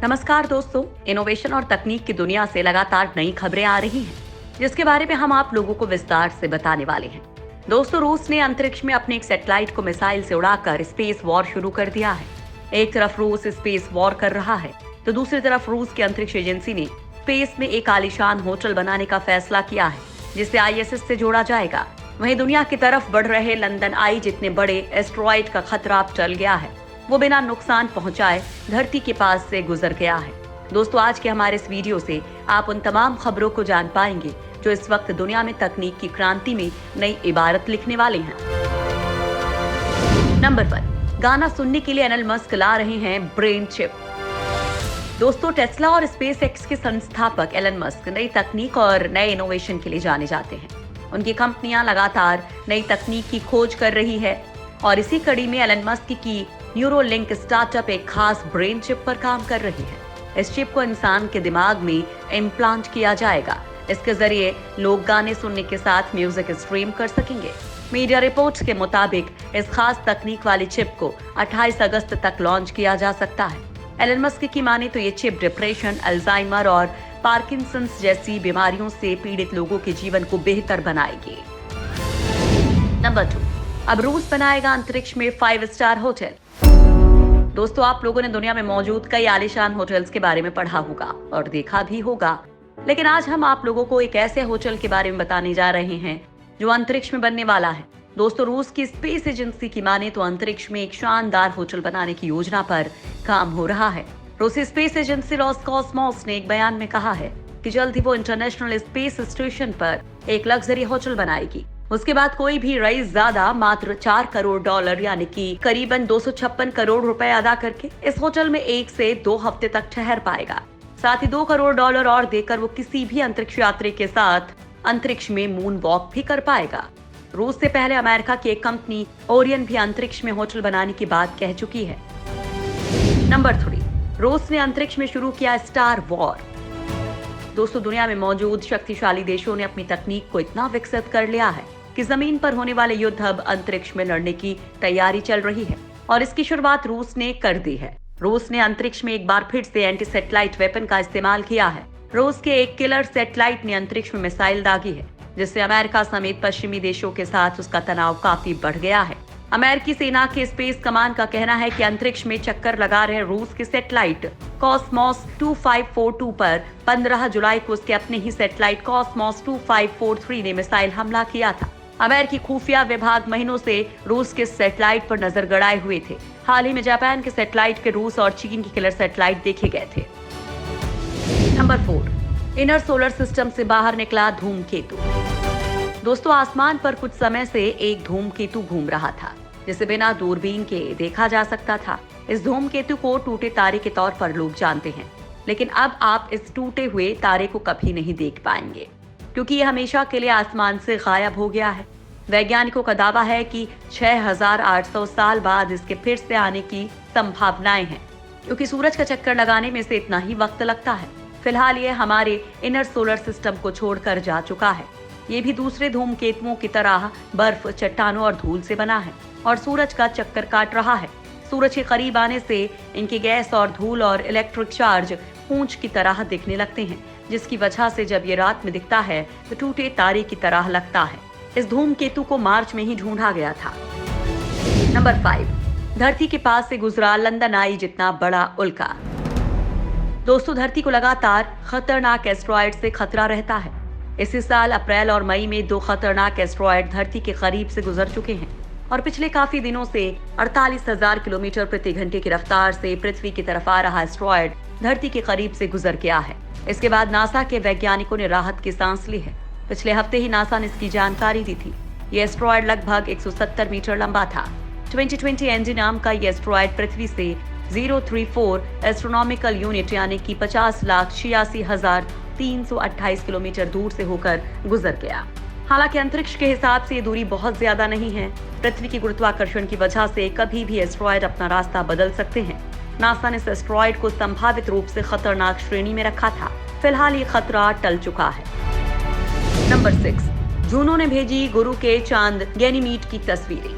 नमस्कार दोस्तों, इनोवेशन और तकनीक की दुनिया से लगातार नई खबरें आ रही हैं, जिसके बारे में हम आप लोगों को विस्तार से बताने वाले हैं। दोस्तों, रूस ने अंतरिक्ष में अपने एक सैटेलाइट को मिसाइल से उड़ाकर स्पेस वॉर शुरू कर दिया है। एक तरफ रूस स्पेस वॉर कर रहा है, तो दूसरी तरफ रूस की अंतरिक्ष एजेंसी ने स्पेस में एक आलीशान होटल बनाने का फैसला किया है, जिसे ISS से जोड़ा जाएगा। वहीं दुनिया की तरफ बढ़ रहे लंदन आई जितने बड़े एस्ट्रॉइड का खतरा अब टल गया है। वो बिना नुकसान पहुंचाए धरती के पास से गुजर गया है। दोस्तों, आज के हमारे इस वीडियो से आप उन तमाम खबरों को जान पाएंगे जो इस वक्त दुनिया में तकनीक की क्रांति में नई इबारत लिखने वाले हैं। नंबर 1, गाना सुनने के लिए एलन मस्क ला रहे हैं ब्रेन चिप। दोस्तों, टेस्ला और SpaceX के संस्थापक एलन मस्क नई तकनीक और नए इनोवेशन के लिए जाने जाते हैं। उनकी कंपनियां लगातार नई तकनीक की खोज कर रही है और इसी कड़ी में एलन मस्क की न्यूरोलिंक स्टार्टअप एक खास ब्रेन चिप पर काम कर रही है। इस चिप को इंसान के दिमाग में इम्प्लांट किया जाएगा। इसके जरिए लोग गाने सुनने के साथ म्यूजिक स्ट्रीम कर सकेंगे। मीडिया रिपोर्ट्स के मुताबिक इस खास तकनीक वाली चिप को 28 अगस्त तक लॉन्च किया जा सकता है। एलन मस्क की माने तो ये चिप डिप्रेशन, अल्जाइमर और पार्किंसंस जैसी बीमारियों से पीड़ित लोगों के जीवन को बेहतर बनाएगी। नंबर 2, अब रूस बनाएगा अंतरिक्ष में 5 स्टार होटल। दोस्तों, आप लोगों ने दुनिया में मौजूद कई आलीशान होटल्स के बारे में पढ़ा होगा और देखा भी होगा, लेकिन आज हम आप लोगों को एक ऐसे होटल के बारे में बताने जा रहे हैं जो अंतरिक्ष में बनने वाला है। दोस्तों, रूस की स्पेस एजेंसी की माने तो अंतरिक्ष में एक शानदार होटल बनाने की योजना पर काम हो रहा है। रूसी स्पेस एजेंसी रोसकॉस्मोस ने एक बयान में कहा है कि जल्द ही वो इंटरनेशनल स्पेस स्टेशन पर एक लग्जरी होटल बनाएगी। उसके बाद कोई भी रईस ज्यादा मात्र $4 करोड़ यानी कि करीबन 256 करोड़ रुपए अदा करके इस होटल में 1 से 2 हफ्ते तक ठहर पाएगा। साथ ही $2 करोड़ और देकर वो किसी भी अंतरिक्ष यात्री के साथ अंतरिक्ष में मून वॉक भी कर पाएगा। रूस से पहले अमेरिका की एक कंपनी ओरियन भी अंतरिक्ष में होटल बनाने की बात कह चुकी है। नंबर 3, रूस ने अंतरिक्ष में शुरू किया स्टार वॉर। दोस्तों, दुनिया में मौजूद शक्तिशाली देशों ने अपनी तकनीक को इतना विकसित कर लिया है कि जमीन पर होने वाले युद्ध अब अंतरिक्ष में लड़ने की तैयारी चल रही है और इसकी शुरुआत रूस ने कर दी है। रूस ने अंतरिक्ष में एक बार फिर से एंटी सैटेलाइट वेपन का इस्तेमाल किया है। रूस के एक किलर सैटेलाइट ने अंतरिक्ष में मिसाइल दागी है, जिससे अमेरिका समेत पश्चिमी देशों के साथ उसका तनाव काफी बढ़ गया है। अमेरिकी सेना के स्पेस कमान का कहना है कि अंतरिक्ष में चक्कर लगा रहे रूस के सैटेलाइट कॉस्मोस 2542 पर 15 जुलाई को उसके अपने ही सैटेलाइट कॉस्मोस 2543 ने मिसाइल हमला किया था। अमेरिकी खुफिया विभाग महीनों से रूस के सैटेलाइट पर नजर गड़ाए हुए थे। हाल ही में जापान के सैटेलाइट के रूस और चीन के किलर सैटेलाइट देखे गए थे। नंबर 4, इनर सोलर सिस्टम से बाहर निकला धूमकेतु। दोस्तों, आसमान पर कुछ समय से एक धूमकेतु घूम रहा था, जिसे बिना दूरबीन के देखा जा सकता था। इस धूमकेतु को टूटे तारे के तौर पर लोग जानते हैं, लेकिन अब आप इस टूटे हुए तारे को कभी नहीं देख पाएंगे, क्योंकि ये हमेशा के लिए आसमान से गायब हो गया है। वैज्ञानिकों का दावा है कि 6800 साल बाद इसके फिर से आने की संभावनाएं हैं, क्योंकि सूरज का चक्कर लगाने में से इतना ही वक्त लगता है। फिलहाल ये हमारे इनर सोलर सिस्टम को छोड़कर जा चुका है। ये भी दूसरे धूमकेतुओं की तरह बर्फ, चट्टानों और धूल से बना है और सूरज का चक्कर काट रहा है। सूरज के करीब आने से इनकी गैस और धूल और इलेक्ट्रिक चार्ज पूंछ की तरह दिखने लगते हैं, जिसकी वजह से जब ये रात में दिखता है तो टूटे तारे की तरह लगता है। इस धूमकेतु को मार्च में ही ढूंढा गया था। नंबर 5, धरती के पास से गुजरा लंदन आई जितना बड़ा उल्का। दोस्तों, धरती को लगातार खतरनाक एस्ट्रॉइड से खतरा रहता है। इसी साल अप्रैल और मई में 2 खतरनाक एस्ट्रॉइड धरती के करीब से गुजर चुके हैं और पिछले काफी दिनों से 48,000 किलोमीटर प्रति घंटे की रफ्तार से पृथ्वी की तरफ आ रहा एस्ट्रॉइड धरती के करीब से गुजर गया है। इसके बाद नासा के वैज्ञानिकों ने राहत की सांस ली है। पिछले हफ्ते ही नासा ने इसकी जानकारी दी थी। ये एस्ट्रॉइड लगभग 170 मीटर लंबा था। 2020 एनजी नाम का ये एस्ट्रॉइड पृथ्वी से 034 एस्ट्रोनॉमिकल यूनिट यानी कि 50,86,328 किलोमीटर दूर से होकर गुजर गया। हालांकि अंतरिक्ष के हिसाब से ये दूरी बहुत ज्यादा नहीं है। पृथ्वी की गुरुत्वाकर्षण की वजह से कभी भी एस्ट्रॉइड अपना रास्ता बदल सकते हैं। नासा ने इस एस्ट्रॉइड को संभावित रूप से खतरनाक श्रेणी में रखा था। फिलहाल ये खतरा टल चुका है। नंबर 6, जूनो ने भेजी गुरु के चांद गैनीमीड की तस्वीरें।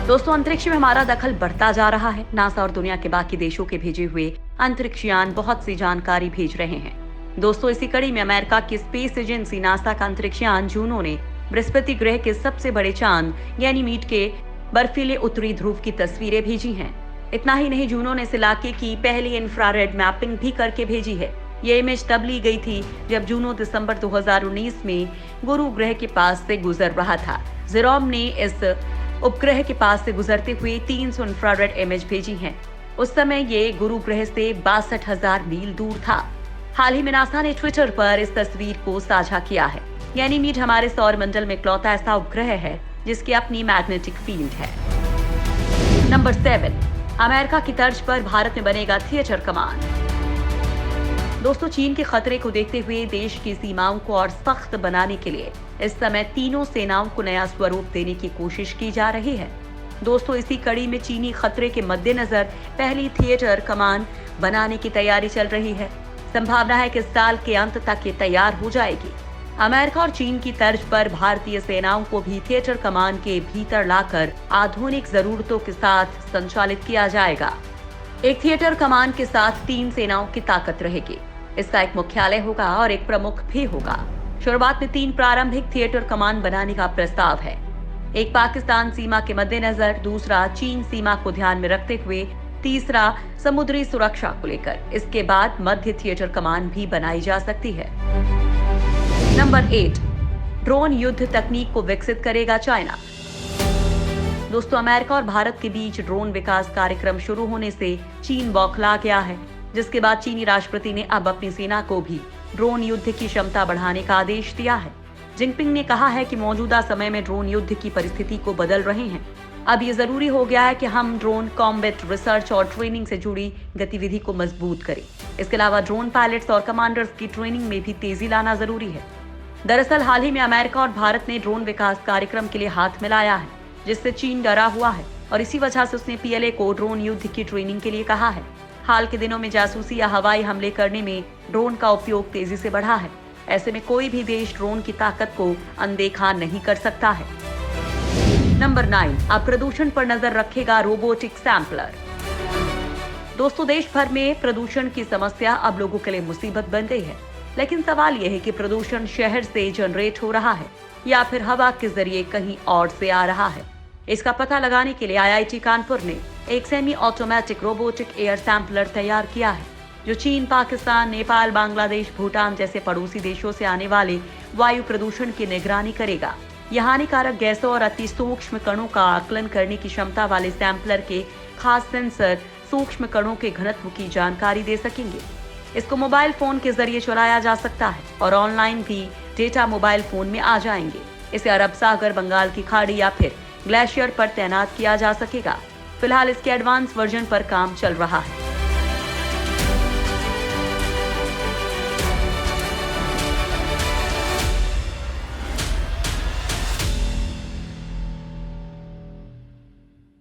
दोस्तों, अंतरिक्ष में हमारा दखल बढ़ता जा रहा है। नासा और दुनिया के बाकी देशों के भेजे हुए अंतरिक्ष यान बहुत सी जानकारी भेज रहे हैं। दोस्तों, इसी कड़ी में अमेरिका की स्पेस एजेंसी नासा का अंतरिक्ष यान जूनो ने बृहस्पति ग्रह के सबसे बड़े चांद गैनीमीड के बर्फीले उत्तरी ध्रुव की तस्वीरें भेजी हैं। इतना ही नहीं, जूनो ने इस इलाके की पहली इंफ्रारेड मैपिंग भी करके भेजी है। ये इमेज तब ली गई थी जब जूनो दिसंबर 2019 में गुरु ग्रह के पास से गुजर रहा था। ज़ेरोम ने इस उपग्रह के पास से गुजरते हुए 300 इंफ्रारेड इमेज भेजी हैं। उस समय ये गुरु ग्रह से 62,000 मील दूर था। हाल ही में नासा ने ट्विटर पर इस तस्वीर को साझा किया है। गैनीमीड हमारे सौर मंडल में इकलौता ऐसा उपग्रह है जिसकी अपनी मैग्नेटिक फील्ड है। नंबर 7, अमेरिका की तर्ज पर भारत में बनेगा थिएटर कमान। दोस्तों, चीन के खतरे को देखते हुए देश की सीमाओं को और सख्त बनाने के लिए इस समय तीनों सेनाओं को नया स्वरूप देने की कोशिश की जा रही है। दोस्तों, इसी कड़ी में चीनी खतरे के मद्देनजर पहली थिएटर कमान बनाने की तैयारी चल रही है। संभावना है कि इस साल के अंत तक ये तैयार हो जाएगी। अमेरिका और चीन की तर्ज पर भारतीय सेनाओं को भी थिएटर कमान के भीतर लाकर आधुनिक जरूरतों के साथ संचालित किया जाएगा। एक थिएटर कमान के साथ 3 सेनाओं की ताकत रहेगी। इसका एक मुख्यालय होगा और एक प्रमुख भी होगा। शुरुआत में 3 प्रारंभिक थिएटर कमान बनाने का प्रस्ताव है। एक पाकिस्तान सीमा के मद्देनजर, दूसरा चीन सीमा को ध्यान में रखते हुए, तीसरा समुद्री सुरक्षा को लेकर। इसके बाद मध्य थिएटर कमान भी बनाई जा सकती है। नंबर 8, ड्रोन युद्ध तकनीक को विकसित करेगा चाइना। दोस्तों, अमेरिका और भारत के बीच ड्रोन विकास कार्यक्रम शुरू होने से चीन बौखला गया है, जिसके बाद चीनी राष्ट्रपति ने अब अपनी सेना को भी ड्रोन युद्ध की क्षमता बढ़ाने का आदेश दिया है। जिनपिंग ने कहा है कि मौजूदा समय में ड्रोन युद्ध की परिस्थिति को बदल रहे हैं। अब ये जरूरी हो गया है कि हम ड्रोन कॉम्बैट रिसर्च और ट्रेनिंग से जुड़ी गतिविधि को मजबूत करें। इसके अलावा ड्रोन पायलट्स और कमांडर्स की ट्रेनिंग में भी तेजी लाना जरूरी है। दरअसल हाल ही में अमेरिका और भारत ने ड्रोन विकास कार्यक्रम के लिए हाथ मिलाया है, जिससे चीन डरा हुआ है और इसी वजह से उसने पीएलए को ड्रोन युद्ध की ट्रेनिंग के लिए कहा है। हाल के दिनों में जासूसी या हवाई हमले करने में ड्रोन का उपयोग तेजी से बढ़ा है। ऐसे में कोई भी देश ड्रोन की ताकत को अनदेखा नहीं कर सकता है। नंबर 9, अब प्रदूषण पर नजर रखेगा रोबोटिक सैंपलर। दोस्तों, देश भर में प्रदूषण की समस्या अब लोगों के लिए मुसीबत बन गई है। लेकिन सवाल यह है कि प्रदूषण शहर से जनरेट हो रहा है या फिर हवा के जरिए कहीं और से आ रहा है। इसका पता लगाने के लिए आईआईटी कानपुर ने एक semi automatic robotic air sampler तैयार किया है, जो चीन, पाकिस्तान, नेपाल, बांग्लादेश, भूटान जैसे पड़ोसी देशों से आने वाले वायु प्रदूषण की निगरानी करेगा। यह हानिकारक गैसों और अति सूक्ष्म कणों का आकलन करने की क्षमता वाले सैंपलर के खास सेंसर सूक्ष्म कणों के घनत्व की जानकारी दे सकेंगे। इसको मोबाइल फोन के जरिए चलाया जा सकता है और ऑनलाइन भी डेटा मोबाइल फोन में आ जाएंगे। इसे अरब सागर, बंगाल की खाड़ी या फिर ग्लेशियर पर तैनात किया जा सकेगा। फिलहाल इसके एडवांस वर्जन पर काम चल रहा है।